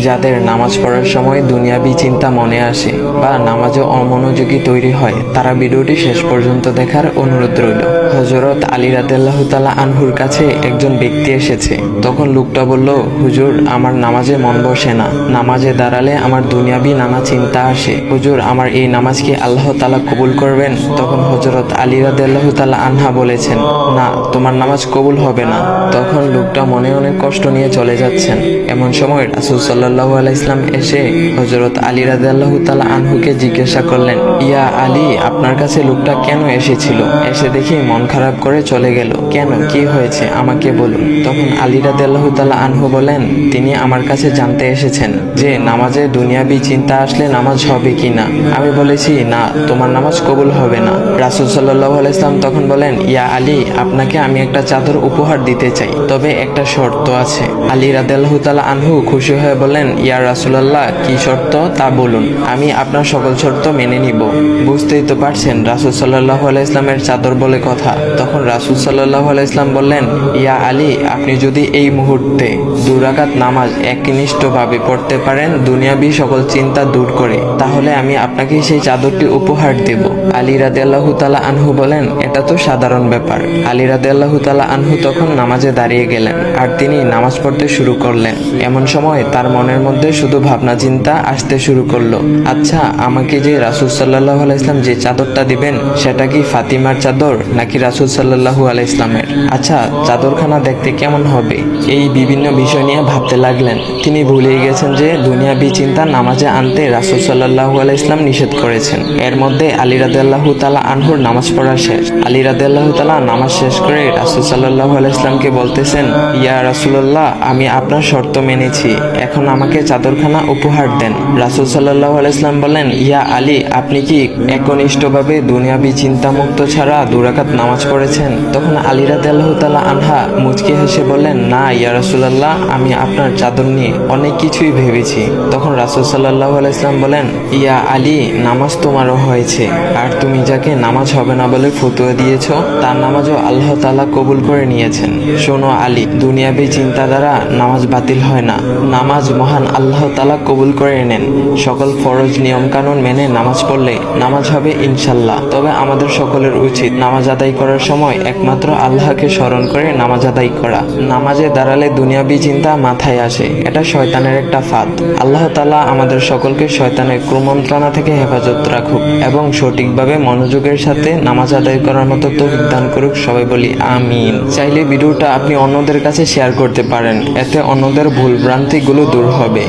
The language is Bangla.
যাদের নামাজ পড়ার সময় দুনিয়াবি চিন্তা মনে আসে বা নামাজে অমনোযোগী তৈরি হয়, তারা ভিডিওটি শেষ পর্যন্ত দেখার অনুরোধ রইল। হযরত আলী রাদিয়াল্লাহু তাআলা আনহুর কাছে একজন ব্যক্তি এসেছে। তখন লোকটা বলল, হুজুর, আমার নামাজে মন বসে না। নামাজে দাঁড়ালে আমার দুনিয়াবি নানা চিন্তা আসে। হুজুর, আমার এই নামাজ কি আল্লাহ তাআলা কবুল করবেন? তখন হযরত আলী রাদিয়াল্লাহু তাআলা আনহা বলেছেন, না, তোমার নামাজ কবুল হবে না। তখন লোকটা মনে অনেক কষ্ট নিয়ে চলে যাচ্ছেন। এমন সময় রাসূল সাল্লাল্লাহু আলাইহি ওয়াসাল্লাম এসে হযরত আলী রাদিয়াল্লাহু তাআলা আনহুকে জিজ্ঞাসা করলেন, ইয়া আলী, আপনার কাছে লোকটা কেন এসেছিল? এসে দেখি মন খারাপ করে চলে গেল। কেন, কি হয়েছে আমাকে বলুন। তখন আলী রাদিয়াল্লাহু তাআলা আনহু বলেন, তিনি আমার কাছে জানতে এসেছেন যে নামাজে দুনিয়াবি চিন্তা আসলে নামাজ হবে কিনা। আমি বলেছি, না, তোমার নামাজ কবুল হবে না। রাসূল সাল্লাল্লাহু আলাইহি ওয়াসাল্লাম তখন বলেন, ইয়া আলী, আপনাকে আমি একটা চাদর উপহার দিতে চাই, তবে একটা শর্ত আছে। আলী রাদিয়াল্লাহু তাআলা আনহু খুশি হয়ে বলেন, ইয়া রাসূলুল্লাহ, কি শর্ত তা বলুন, আমি আপনার সকল শর্ত মেনে নিব। বুঝতেই তো পারছেন রাসূল সাল্লাল্লাহু আলাইহি ওয়াসাল্লামের চাদর বলে কথা। তখন রাসূল সাল্লাল্লাহু আলাইহি ওয়াসাল্লাম বললেন, ইয়া আলী, আপনি যদি এই মুহূর্তে 2 রাকাত নামাজ একনিষ্ঠভাবে পড়তে পারেন দুনিয়াবি সকল চিন্তা দূর করে, তাহলে আমি আপনাকে সেই চাদরটি উপহার দেব। আলী রাদিয়াল্লাহু তাআলা আনহু বলেন, এটা তো সাধারণ ব্যাপার। আলী রাদিয়াল্লাহু তাআলা আনহু তখন নামাজে দাঁড়িয়ে গেলেন আর তিনি নামাজ পড়তে শুরু করলেন। এমন সময় তার মনের মধ্যে শুধু ভাবনা চিন্তা আসতে শুরু করলো, আচ্ছা, আমাকে যে রাসূল সাল্লাল্লাহু আলাইহি ওয়াসাল্লাম যে চাদরটা দিবেন, সেটা কি ফাতিমার চাদর নাকি রাসূল সাল্লাল্লাহু আলাইহি ওয়াসাল্লামের? আচ্ছা, চাদরখানা দেখতে কেমন হবে? এই বিভিন্ন বিষয় নিয়ে ভাবতে লাগলেন। তিনি ভুলেই গেছেন যে দুনিয়াবি চিন্তা নামাজে আনতে রাসূল সাল্লাল্লাহু আলাইহি ওয়াসাল্লাম নিষেধ করেছেন। এর মধ্যে আলী রাদিয়াল্লাহু তাআলা আনহুর নামাজ পড়া শেষ। আলী রাদিয়াল্লাহু তাআলা নামাজ শেষ করে রাসূল সাল্লাল্লাহু আলাইহি ওয়াসাল্লামকে বলতেছেন, ইয়া রাসূলুল্লাহ, আমি আপনার শর্ত মেনেছি, এখন আমাকে চাদরখানা উপহার দেন। রাসূল সাল্লাল্লাহু আলাইহি ওয়াসাল্লাম বলেন, ইয়া আলী, আপনি কি একনিষ্ঠভাবে দুনিয়াবি চিন্তামুক্ত ছাড়া 2 রাকাত নামাজ পড়েছেন? তখন আলী রাদিয়াল্লাহু তাআলা আনহা মুচকি হেসে বললেন, না ইয়া রাসূলুল্লাহ, আমি আপনার চাদর নিয়ে অনেক কিছুই ভেবেছি। তখন রাসূল সাল্লাল্লাহু আলাইহি ওয়াসাল্লাম বলেন, ইয়া আলী, নামাজ তোমারও হয়েছে, আর তুমি যাকে নামাজ হবে না বলে ফতোয়া দিয়েছো, তার নামাজও আল্লাহ তাআলা কবুল করে নিয়েছেন। শোনো আলী, দুনিয়াবি চিন্তা দ্বারা নামাজ বাতিল হয় না, নামাজ মহান আল্লাহ তাআলা কবুল করে নেন। সকল ফরজ নিয়ম কানুন মেনে নামাজ পড়লে নামাজ হবে ইনশাল্লাহ। তবে আমাদের সকলের উচিত নামাজ আদায় করার সময় একমাত্র আল্লাহকে স্মরণ করে নামাজ আদায় করা। নামাজে দাঁড়ালে দুনিয়াবি চিন্তা মাথায় আসে, এটা শয়তানের একটা ফাঁদ। আল্লাহ তাআলা আমাদের সকলকে শয়তানের কুমন্ত্রণা থেকে হেফাজত রাখুক এবং সঠিকভাবে মনোযোগের সাথে নামাজ আদায় করার মতো তৌফিক দান করুক। সবাই বলি আমিন। চাইলে ভিডিওটা আপনি অন্যদের কাছে শেয়ার করতে পারেন, এতে অন্যদের ভুল ভ্রান্তিগুলো দূর হবে।